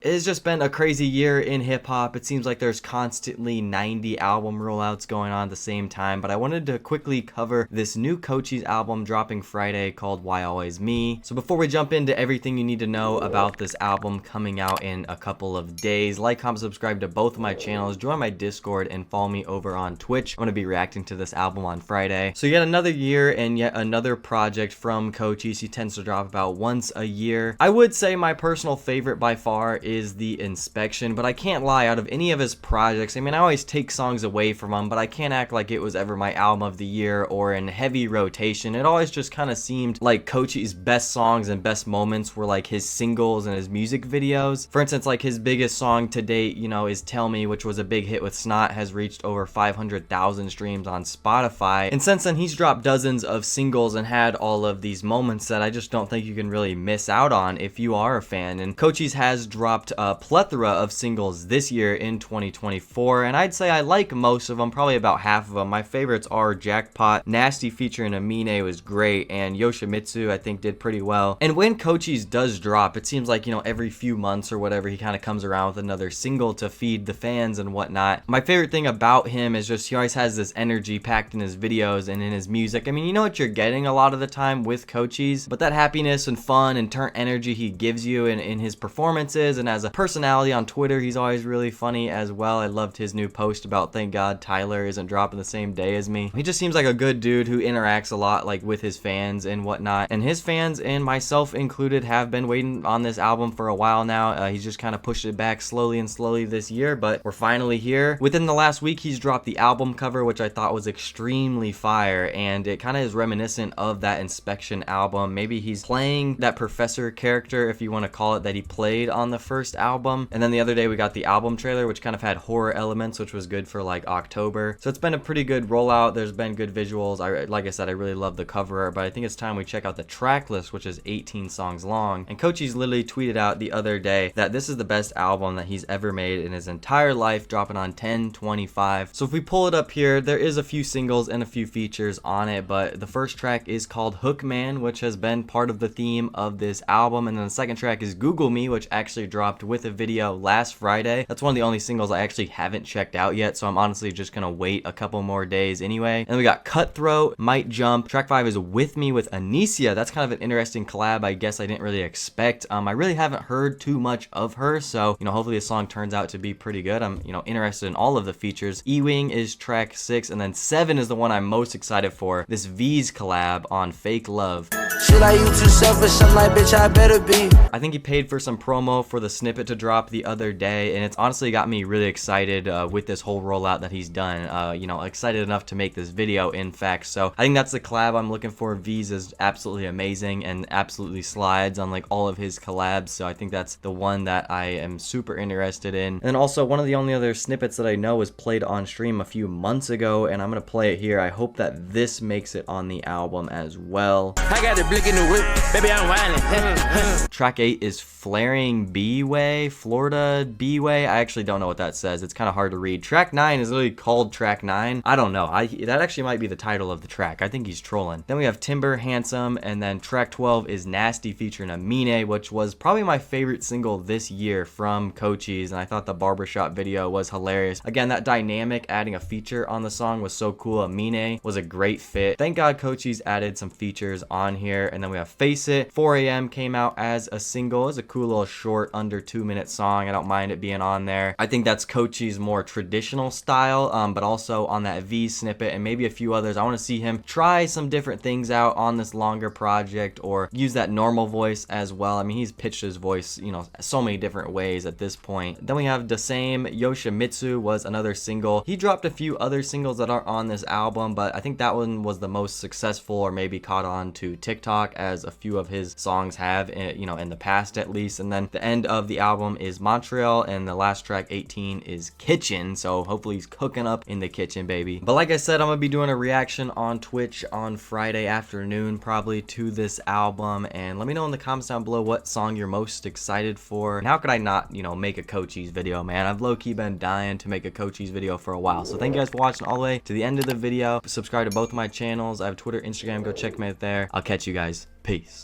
It's just been a crazy year in hip-hop. It seems like there's constantly 90 album rollouts going on at the same time, but I wanted to quickly cover this new Cochise album dropping Friday called Why Always Me. So before we jump into everything you need to know about this album coming out in a couple of days, like, comment, subscribe to both of my channels, join my Discord, and follow me over on Twitch. I'm going to be reacting to this album on Friday. So yet another year and yet another project from Cochise. He tends to drop about once a year. I would say my personal favorite by far is The Inspection, but I can't lie, out of any of his projects, I mean, I always take songs away from him, but I can't act like it was ever my album of the year or in heavy rotation. It always just kind of seemed like Cochise's best songs and best moments were like his singles and his music videos. For instance, like his biggest song to date, you know, is Tell Me, which was a big hit with Snot, has reached over 500,000 streams on Spotify. And since then, he's dropped dozens of singles and had all of these moments that I just don't think you can really miss out on if you are a fan. And Cochise has dropped a plethora of singles this year in 2024, and I'd say I like most of them, probably about half of them. My favorites are Jackpot, Nasty featuring Amine was great, and Yoshimitsu I think did pretty well. And when Cochise does drop, it seems like, you know, every few months or whatever, he kind of comes around with another single to feed the fans and whatnot. My favorite thing about him is just he always has this energy packed in his videos and in his music. I mean, you know what you're getting a lot of the time with Cochise, but that happiness and fun and turn energy he gives you in his performances and as a personality on Twitter, he's always really funny as well. I loved his new post about thank God Tyler isn't dropping the same day as me. He just seems like a good dude who interacts a lot like with his fans and whatnot, and his fans and myself included have been waiting on this album for a while now. He's just kind of pushed it back slowly and slowly this year, but we're finally here. Within the last week, he's dropped the album cover, which I thought was extremely fire, and it kind of is reminiscent of that Inspection album. Maybe he's playing that professor character, if you want to call it, that he played on the first album. And then the other day we got the album trailer, which kind of had horror elements, which was good for like October. So it's been a pretty good rollout. There's been good visuals. Like I said, I really love the cover art, but I think it's time we check out the track list, which is 18 songs long. And Cochise literally tweeted out the other day that this is the best album that he's ever made in his entire life, dropping on 10/25. So if we pull it up here, there is a few singles and a few features on it, but the first track is called Hook Man, which has been part of the theme of this album. And then the second track is Google Me, which actually dropped with a video last Friday. That's one of the only singles I actually haven't checked out yet, so I'm honestly just gonna wait a couple more days anyway. And then we got Cutthroat, Might Jump. Track 5 is With Me with Anicia. That's kind of an interesting collab I guess I didn't really expect. I really haven't heard too much of her, so, you know, hopefully this song turns out to be pretty good. I'm, you know, interested in all of the features. Ewing is track 6, and then 7 is the one I'm most excited for. This veeze collab on Fake Love. Shit, I you too selfish, I'm like, bitch, I better be. I think he paid for some promo for the snippet to drop the other day, and it's honestly got me really excited with this whole rollout that he's done. You know, excited enough to make this video, in fact. So I think that's the collab I'm looking for. Veeze is absolutely amazing and absolutely slides on like all of his collabs, so I think that's the one that I am super interested in. And also, one of the only other snippets that I know was played on stream a few months ago, and I'm gonna play it here. I hope that this makes it on the album as well. I got the blick in the whip, baby, I'm whining. Track 8 is Flaring B-Way, Florida B-Way. I actually don't know what that says. It's kind of hard to read. Track 9 is literally called Track 9. I don't know. That actually might be the title of the track. I think he's trolling. Then we have Timber, Handsome, and then track 12 is Nasty featuring Amine, which was probably my favorite single this year from Cochise, and I thought the barbershop video was hilarious. Again, that dynamic, adding a feature on the song was so cool. Amine was a great fit. Thank God Cochise added some features on here. And then we have Face It. 4 AM came out as a single. It's a cool little short, under 2-minute song. I don't mind it being on there. I think that's Cochise's more traditional style, but also on that V snippet and maybe a few others. I want to see him try some different things out on this longer project, or use that normal voice as well. I mean, he's pitched his voice, you know, so many different ways at this point. Then we have The Same. Yoshimitsu was another single. He dropped a few other singles that aren't on this album, but I think that one was the most successful, or maybe caught on to TikTok, as a few of his songs have, you know, in the past at least. And then the end of the album is Montreal, and the last track 18 is Kitchen, so hopefully he's cooking up in the kitchen, baby. But like I said, I'm gonna be doing a reaction on Twitch on Friday afternoon probably to this album, and let me know in the comments down below what song you're most excited for. And how could I not, you know, make a Cochise video, man? I've low-key been dying to make a Cochise video for a while. So thank you guys for watching all the way to the end of the video. Subscribe to both of my channels. I have Twitter, Instagram, go check me out there. I'll catch you guys. Peace.